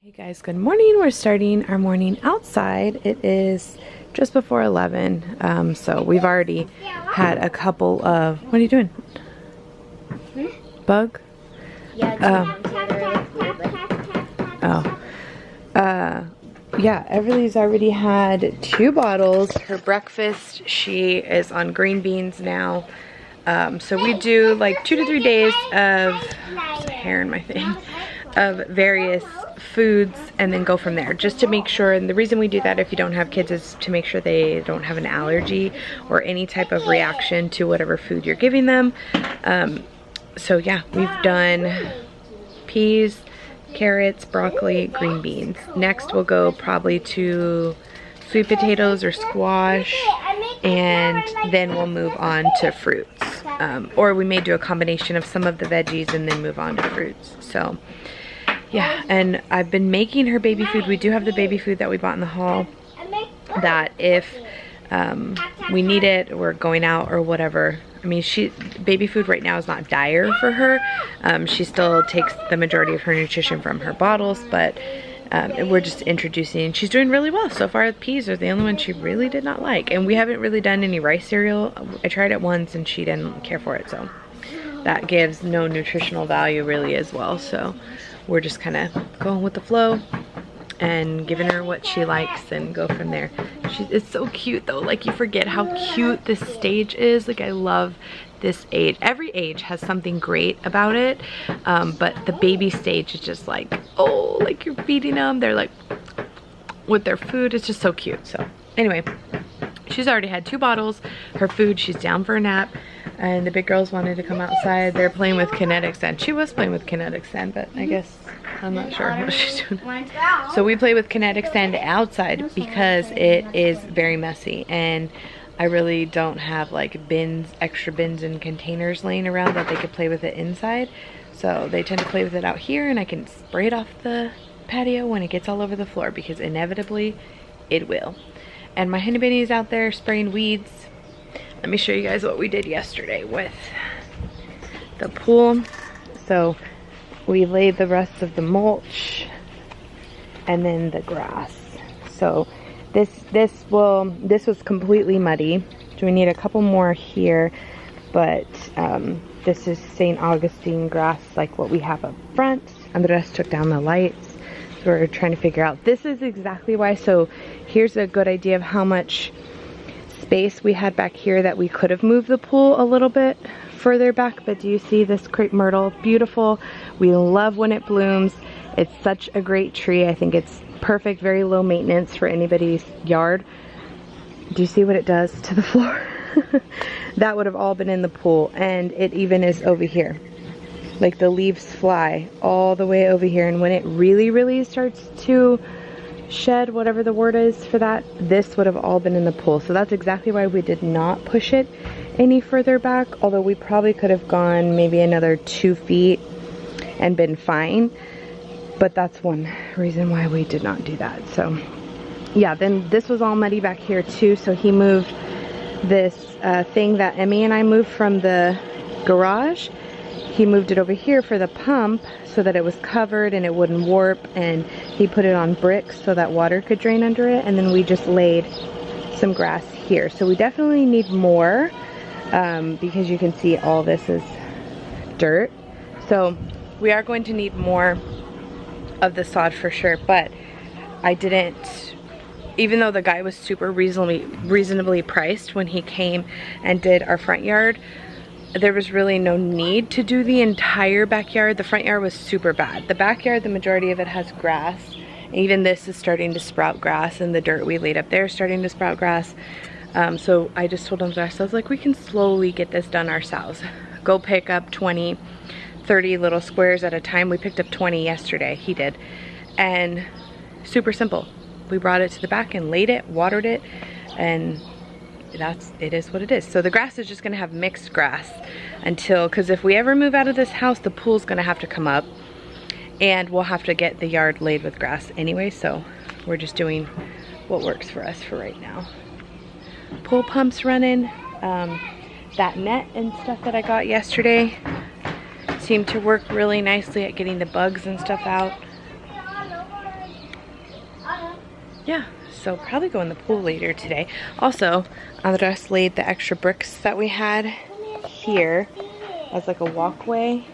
Hey guys, good morning. We're starting our morning outside. It is just before 11, so we've already had a couple of, what are you doing? Bug? Yeah, yeah, Everly's already had 2 bottles. Her breakfast, she is on green beans now. So we do like 2 to 3 days of, there's a hair in my thing, of various foods and then go from there, just to make sure. And the reason we do that if you don't have kids is to make sure they don't have an allergy or any type of reaction to whatever food you're giving them. So yeah, we've done peas, carrots, broccoli, green beans. Next we'll go probably to sweet potatoes or squash, and then we'll move on to fruits. Or we may do a combination of some of the veggies and then move on to fruits. So yeah, and I've been making her baby food. We do have the baby food that we bought in the haul that if we need it, we're going out or whatever. I mean, baby food right now is not dire for her. She still takes the majority of her nutrition from her bottles, but we're just introducing. She's doing really well so far. The peas are the only one she really did not like, and we haven't really done any rice cereal. I tried it once and she didn't care for it, so that gives no nutritional value really as well. So we're just kind of going with the flow and giving her what she likes and go from there. It's so cute though. Like, you forget how cute this stage is. Like, I love this age. Every age has something great about it, but the baby stage is just like, oh, like you're feeding them. They're like with their food. It's just so cute. So anyway, she's already had 2 bottles. Her food, she's down for a nap. And the big girls wanted to come outside. They're playing with kinetic sand. She was playing with kinetic sand, but I guess I'm not sure what she's doing. So we play with kinetic sand outside because it is very messy, and I really don't have like bins, extra bins and containers laying around that they could play with it inside. So they tend to play with it out here, and I can spray it off the patio when it gets all over the floor, because inevitably it will. And my honey bunny is out there spraying weeds. Let me show you guys what we did yesterday with the pool. So we laid the rest of the mulch and then the grass. So this was completely muddy. So we need a couple more here, but this is St. Augustine grass, like what we have up front. Andres took down the lights. So we're trying to figure out, this is exactly why. So here's a good idea of how much space we had back here that we could have moved the pool a little bit further back. But do you see this crepe myrtle? Beautiful. We love when it blooms. It's such a great tree. I think it's perfect, very low maintenance for anybody's yard. Do you see what it does to the floor? That would have all been in the pool, and it even is over here. Like, the leaves fly all the way over here, and when it really starts to shed, whatever the word is for that, this would have all been in the pool. So that's exactly why we did not push it any further back, although we probably could have gone maybe another 2 feet and been fine. But that's one reason why we did not do that. So yeah, then this was all muddy back here too, so he moved this thing that Emmy and I moved from the garage. He moved it over here for the pump so that it was covered and it wouldn't warp, and he put it on bricks so that water could drain under it, and then we just laid some grass here. So we definitely need more, because you can see all this is dirt. So we are going to need more of the sod for sure, but I didn't, even though the guy was super reasonably priced when he came and did our front yard, there was really no need to do the entire backyard. The front yard was super bad. The backyard, the majority of it has grass. Even this is starting to sprout grass, and the dirt we laid up there is starting to sprout grass. So I just told him, I was like, we can slowly get this done ourselves. Go pick up 20, 30 little squares at a time. We picked up 20 yesterday, he did. And super simple. We brought it to the back and laid it, watered it, and it is what it is. So the grass is just gonna have mixed grass until, because if we ever move out of this house, the pool's gonna have to come up, and we'll have to get the yard laid with grass anyway. So we're just doing what works for us for right now. Pool pump's running. That net and stuff that I got yesterday seemed to work really nicely at getting the bugs and stuff out. yeah, so probably go in the pool later today. Also, Andres laid the extra bricks that we had here as like a walkway,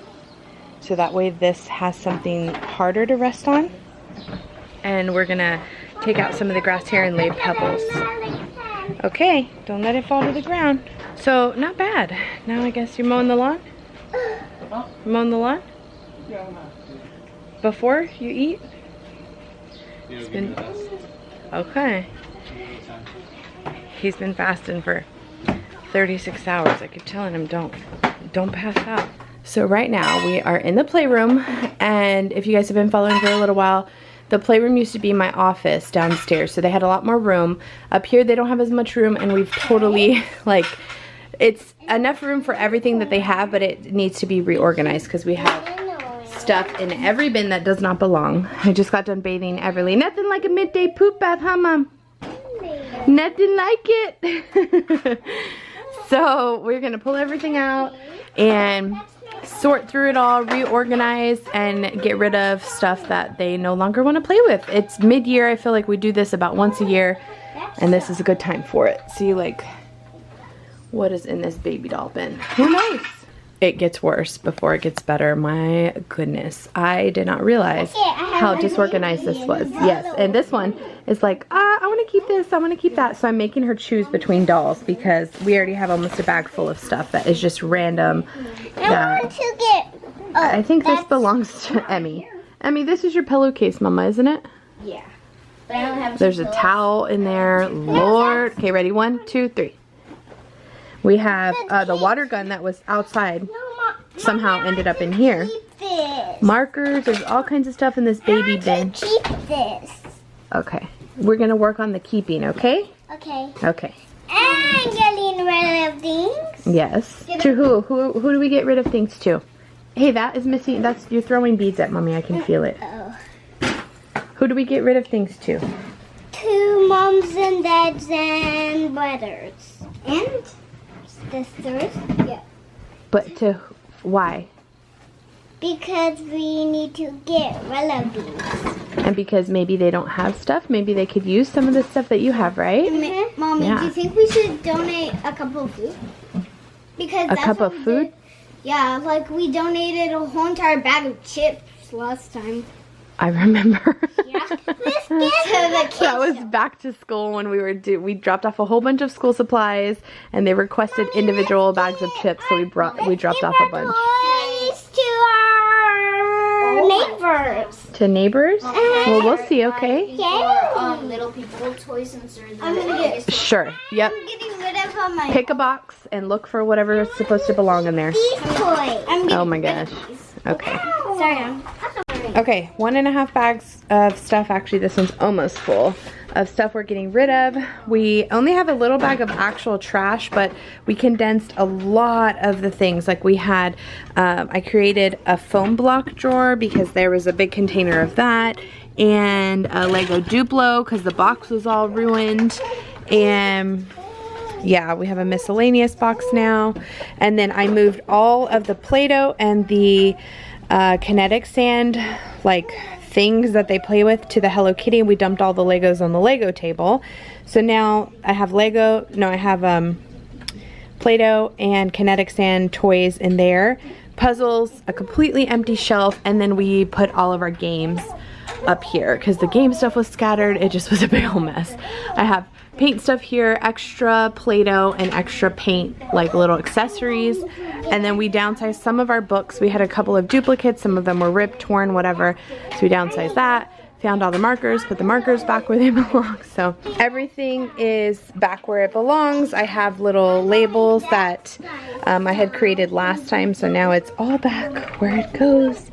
so that way this has something harder to rest on. And we're gonna take out some of the grass here and lay pebbles. Okay, don't let it fall to the ground. So, not bad. Now I guess you're mowing the lawn? Mowing the lawn? Before you eat? It's been, okay. He's been fasting for 36 hours. I keep telling him don't pass out. So right now we are in the playroom, and if you guys have been following for a little while, the playroom used to be my office downstairs, so they had a lot more room. Up here they don't have as much room, and we've totally, like, it's enough room for everything that they have, but it needs to be reorganized because we have stuff in every bin that does not belong. I just got done bathing Everly. Nothing like a midday poop bath, huh, Mom? Nothing like it. So we're gonna pull everything out and sort through it all, reorganize, and get rid of stuff that they no longer want to play with. It's mid-year. I feel like we do this about once a year, and this is a good time for it. See, like, what is in this baby doll bin? Who knows? It gets worse before it gets better. My goodness, I did not realize how disorganized this was. Yes, and this one is like, I want to keep this, I want to keep that. So I'm making her choose between dolls because we already have almost a bag full of stuff that is just random. I think this belongs to Emmy. Emmy, this is your pillowcase, Mama, isn't it? Yeah. But I don't have. There's a towel in there. Lord. Okay, ready? 1, 2, 3. We have the water gun that was outside, somehow ended up in here. Markers, there's all kinds of stuff in this baby bin. Keep this. Okay, we're gonna work on the keeping, okay? Okay. Okay. And getting rid of things. Yes. To who? Who do we get rid of things to? Hey, that is missing. That's, you're throwing beads at Mommy. I can feel it. Oh. Who do we get rid of things to? To moms and dads and brothers. And sisters. Yeah. But to why? Because we need to get rid of these. And because maybe they don't have stuff. Maybe they could use some of the stuff that you have, right? Mommy, Yeah. do you think we should donate a cup of food? Because A cup of food? did. Yeah, like we donated a whole entire bag of chips last time. I remember. Yeah. Let's get to the kids. That was back to school when we we dropped off a whole bunch of school supplies, and they requested individual bags of chips, so we dropped off a bunch. Toys to our neighbors. To neighbors? Well, we'll see, okay? Yeah. Little people toys and certain. I'm gonna get. Sure. Yep. I'm getting rid of all my. Pick a box and look for whatever is supposed to belong in there. These toys. Oh my gosh. Okay. Sorry. Okay, 1.5 bags of stuff. Actually, this one's almost full of stuff we're getting rid of. We only have a little bag of actual trash, but we condensed a lot of the things. Like we had, I created a foam block drawer because there was a big container of that, and a Lego Duplo because the box was all ruined, and yeah, we have a miscellaneous box now. And then I moved all of the Play-Doh and the kinetic sand, like things that they play with, to the Hello Kitty, and we dumped all the Legos on the Lego table. So now I have Play-Doh and kinetic sand toys in there, puzzles, a completely empty shelf, and then we put all of our games up here because the game stuff was scattered. It just was a big old mess. I have paint stuff here, extra Play-Doh and extra paint, like little accessories. And then we downsized some of our books. We had a couple of duplicates, some of them were ripped, torn, whatever. So we downsized that, found all the markers, put the markers back where they belong. So everything is back where it belongs. I have little labels that I had created last time, so now it's all back where it goes.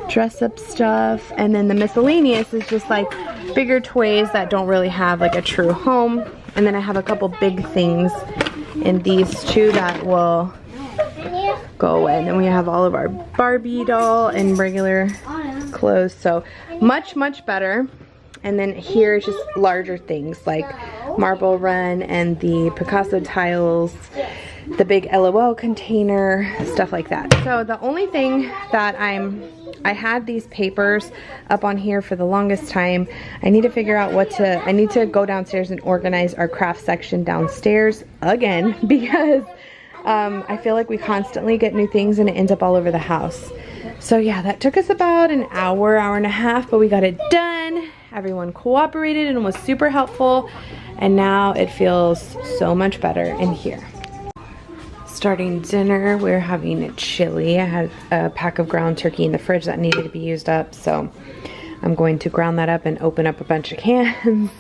Dress up stuff, and then the miscellaneous is just like bigger toys that don't really have like a true home. And then I have a couple big things in these two that will go away. And then we have all of our Barbie doll and regular clothes, so much better. And then here is just larger things like Marble Run and the Picasso tiles, the big LOL container, stuff like that. So the only thing that I had these papers up on here for the longest time. I need to figure out I need to go downstairs and organize our craft section downstairs again because I feel like we constantly get new things and it ends up all over the house. So yeah, that took us about an hour and a half, but we got it done. Everyone cooperated and was super helpful. And now it feels so much better in here. Starting dinner, we're having chili. I had a pack of ground turkey in the fridge that needed to be used up, so I'm going to ground that up and open up a bunch of cans.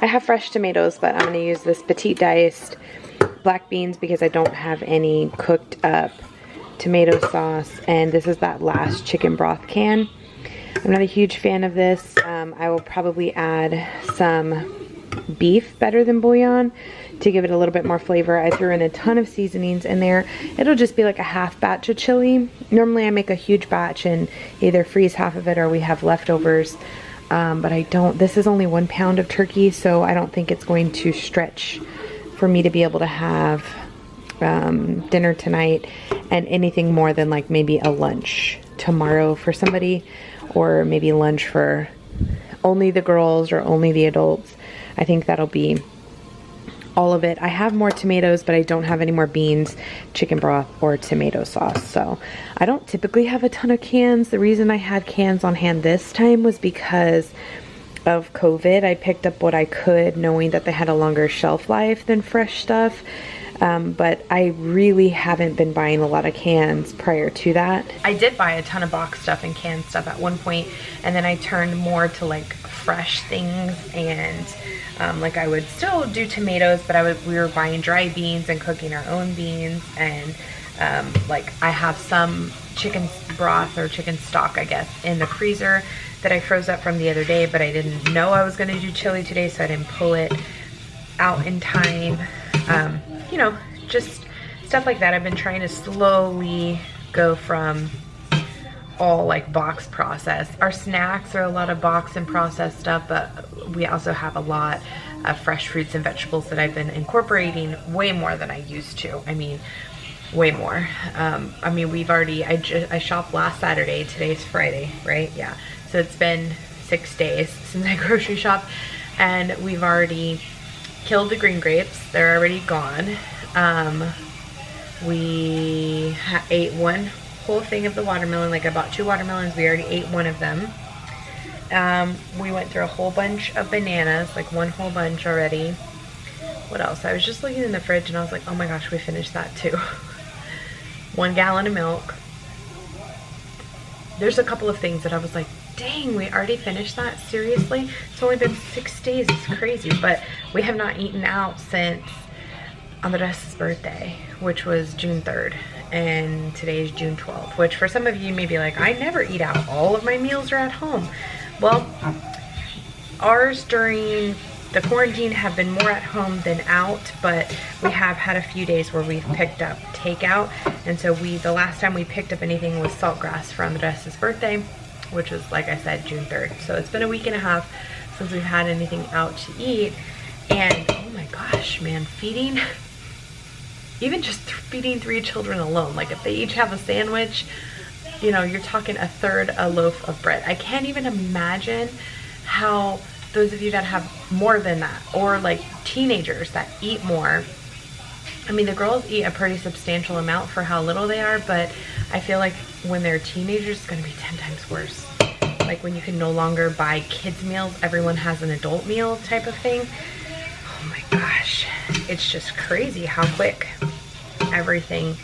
I have fresh tomatoes, but I'm going to use this petite diced black beans because I don't have any cooked up tomato sauce, and this is that last chicken broth can. I'm not a huge fan of this. I will probably add some beef better than bouillon to give it a little bit more flavor. I threw in a ton of seasonings in there. It'll just be like a half batch of chili. Normally I make a huge batch and either freeze half of it or we have leftovers. But I don't, this is only 1 pound of turkey, so I don't think it's going to stretch for me to be able to have dinner tonight and anything more than like maybe a lunch tomorrow for somebody, or maybe lunch for only the girls or only the adults. I think that'll be all of it. I have more tomatoes, but I don't have any more beans, chicken broth, or tomato sauce. So I don't typically have a ton of cans. The reason I had cans on hand this time was because of COVID. I picked up what I could, knowing that they had a longer shelf life than fresh stuff. But I really haven't been buying a lot of cans prior to that. I did buy a ton of box stuff and canned stuff at one point, and then I turned more to like fresh things, and like I would still do tomatoes, but we were buying dry beans and cooking our own beans, and like I have some chicken broth or chicken stock, I guess, in the freezer that I froze up from the other day, but I didn't know I was gonna do chili today, so I didn't pull it out in time. You know, just stuff like that. I've been trying to slowly go from all like box process. Our snacks are a lot of box and processed stuff, but we also have a lot of fresh fruits and vegetables that I've been incorporating way more than I used to. I mean, way more. I mean, we've already, I shopped last Saturday. Today's Friday, right? Yeah. So it's been 6 days since I grocery shopped, and we've already killed the green grapes. They're already gone. We ate one whole thing of the watermelon. Like I bought 2 watermelons. We already ate one of them. We went through a whole bunch of bananas, like one whole bunch already. What else? I was just looking in the fridge and I was like, oh my gosh, we finished that too. 1 gallon of milk. There's a couple of things that I was like, dang, we already finished that? Seriously? It's only been 6 days. It's crazy. But we have not eaten out since Andres' birthday, which was June 3rd. And today's June 12th, which for some of you may be like, I never eat out. All of my meals are at home. Well, ours during the quarantine have been more at home than out, but we have had a few days where we've picked up takeout. And so the last time we picked up anything was saltgrass for Andres' birthday, which was, like I said, June 3rd. So it's been a week and a half since we've had anything out to eat. And oh my gosh, man, even just feeding 3 children alone, like if they each have a sandwich, you know, you're talking a third a loaf of bread. I can't even imagine how those of you that have more than that, or like teenagers that eat more. I mean, the girls eat a pretty substantial amount for how little they are, but I feel like when they're teenagers, it's gonna be 10 times worse. Like when you can no longer buy kids meals, everyone has an adult meal type of thing. Oh my gosh, it's just crazy how quick everything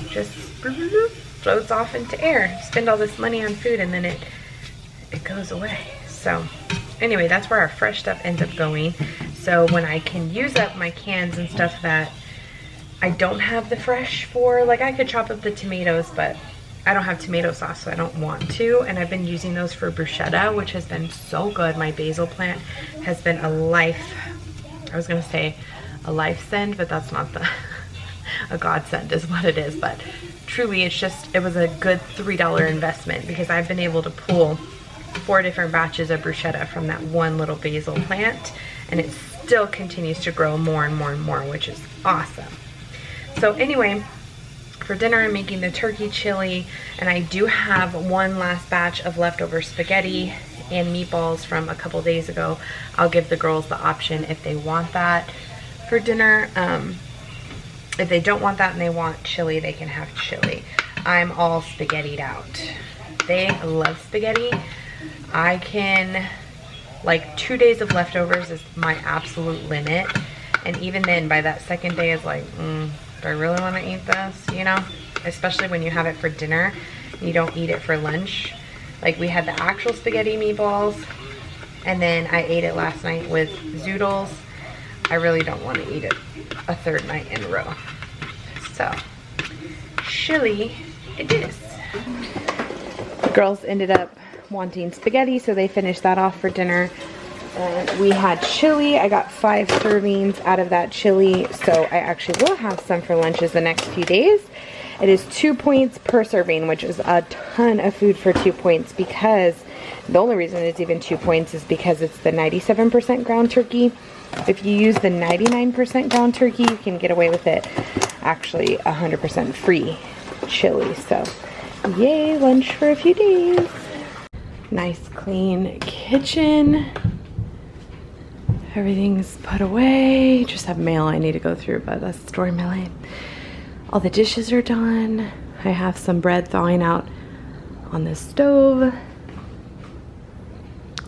just floats off into air. Spend all this money on food and then it goes away. So anyway, that's where our fresh stuff ends up going. So when I can use up my cans and stuff that I don't have the fresh for, like I could chop up the tomatoes, but I don't have tomato sauce, so I don't want to. And I've been using those for bruschetta, which has been so good. My basil plant has been a life, I was gonna say a life send, but that's not a godsend is what it is. But truly, it was a good $3 investment because I've been able to pull 4 different batches of bruschetta from that one little basil plant, and it still continues to grow more and more and more, which is awesome. So anyway, for dinner I'm making the turkey chili, and I do have one last batch of leftover spaghetti and meatballs from a couple days ago. I'll give the girls the option if they want that for dinner. If they don't want that and they want chili, they can have chili. I'm all spaghettied out. They love spaghetti. I can, like 2 days of leftovers is my absolute limit. And even then, by that second day, it's like, do I really want to eat this? You know, especially when you have it for dinner, you don't eat it for lunch. Like we had the actual spaghetti meatballs, and then I ate it last night with zoodles. I really don't want to eat it a third night in a row. So, chili it is. The girls ended up wanting spaghetti, so they finished that off for dinner. We had chili. I got 5 servings out of that chili, so I actually will have some for lunches the next few days. It is 2 points per serving, which is a ton of food for 2 points, because the only reason it's even 2 points is because it's the 97% ground turkey. If you use the 99% ground turkey, you can get away with it actually 100% free chili. So yay, lunch for a few days. Nice clean kitchen. Everything's put away. Just have mail I need to go through, but that's the story of my life. All the dishes are done. I have some bread thawing out on the stove.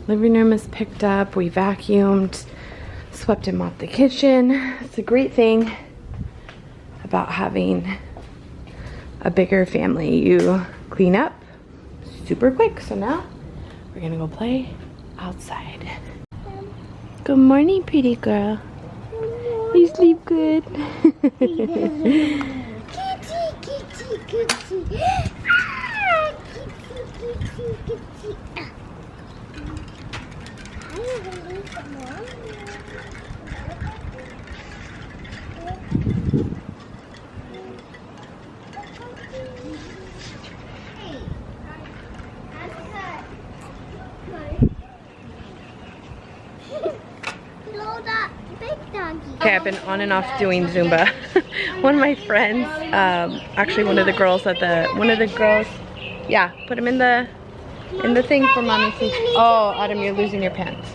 Living room is picked up. We vacuumed, swept and mopped the kitchen. It's a great thing about having a bigger family. You clean up super quick. So now we're gonna go play outside. Good morning, pretty girl. You sleep good. Kitty, kitty, kitty. Ah, kitty, kitty, kitty. I don't believe it, Mom. Okay, I've been on and off doing Zumba. One of my friends, actually one of the girls, yeah, put him in the thing for mommy. Oh, Autumn, you're losing your pants.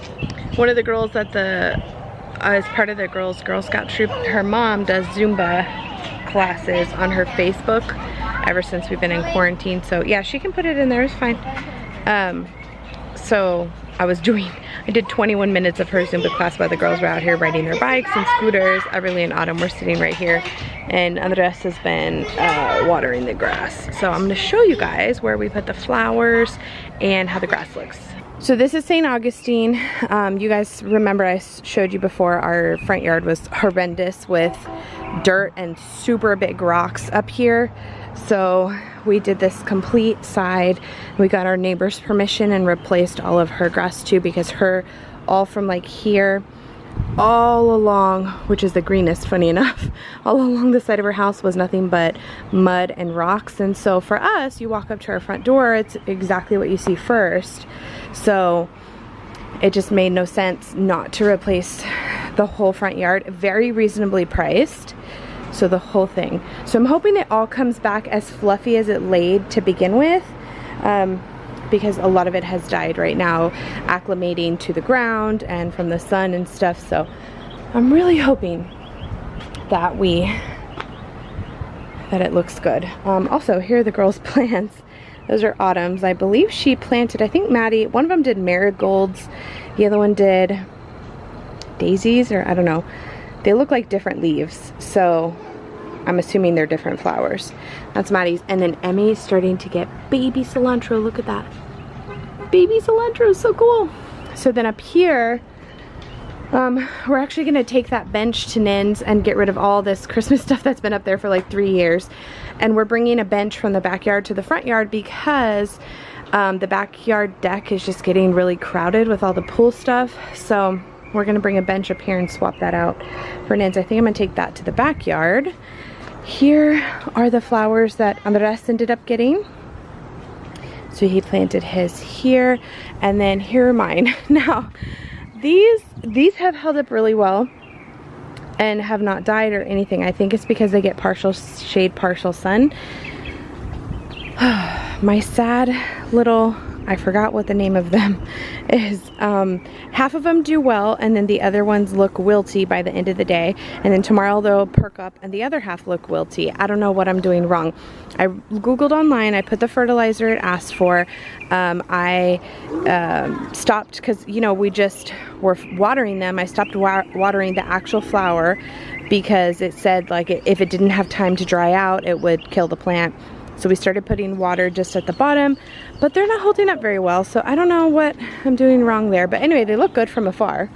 One of the girls at as part of the Girl Scout troop, her mom does Zumba classes on her Facebook ever since we've been in quarantine. So yeah, she can put it in there, it's fine. So I did 21 minutes of her Zumba class while the girls were out here riding their bikes and scooters. Everly and Autumn were sitting right here, and Andres has been watering the grass. So I'm gonna show you guys where we put the flowers and how the grass looks. So this is St. Augustine. You guys remember I showed you before our front yard was horrendous with dirt and super big rocks up here. So we did this complete side. We got our neighbor's permission and replaced all of her grass too, because all from like here all along, which is the greenest, funny enough, all along the side of her house was nothing but mud and rocks. And so for us, you walk up to our front door, it's exactly what you see first. So it just made no sense not to replace the whole front yard. Very reasonably priced. So the whole thing. So I'm hoping it all comes back as fluffy as it laid to begin with, because a lot of it has died right now, acclimating to the ground and from the sun and stuff. So I'm really hoping that it looks good. Also, here are the girls' plants. Those are Autumn's. I believe she planted, I think Maddie, one of them did marigolds, the other one did daisies, or I don't know. They look like different leaves, so I'm assuming they're different flowers. That's Maddie's. And then Emmy's starting to get baby cilantro. Look at that. Baby cilantro is so cool. So then up here, we're actually gonna take that bench to Nin's and get rid of all this Christmas stuff that's been up there for like 3 years. And we're bringing a bench from the backyard to the front yard because the backyard deck is just getting really crowded with all the pool stuff. So we're gonna bring a bench up here and swap that out for Nin's. I think I'm gonna take that to the backyard. Here are the flowers that Andres ended up getting. So he planted his here, and then here are mine. Now, these have held up really well. and have not died or anything. I think it's because they get partial shade, partial sun. My sad little, I forgot what the name of them is. Half of them do well, and then the other ones look wilty by the end of the day, and then tomorrow they'll perk up and the other half look wilty. I don't know what I'm doing wrong. I googled online, I put the fertilizer it asked for. I stopped, because you know, we just were watering them. I stopped watering the actual flower because it said like if it didn't have time to dry out, it would kill the plant. So we started putting water just at the bottom, but they're not holding up very well, so I don't know what I'm doing wrong there. But anyway, they look good from afar.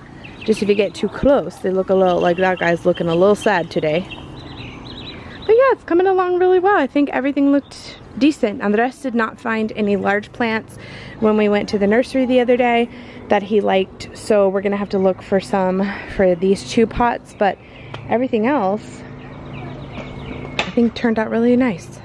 Just if you get too close, they look a little, like that guy's looking a little sad today. But yeah, it's coming along really well. I think everything looked decent. Andres did not find any large plants when we went to the nursery the other day that he liked, so we're gonna have to look for some for these 2 pots, but everything else I think turned out really nice.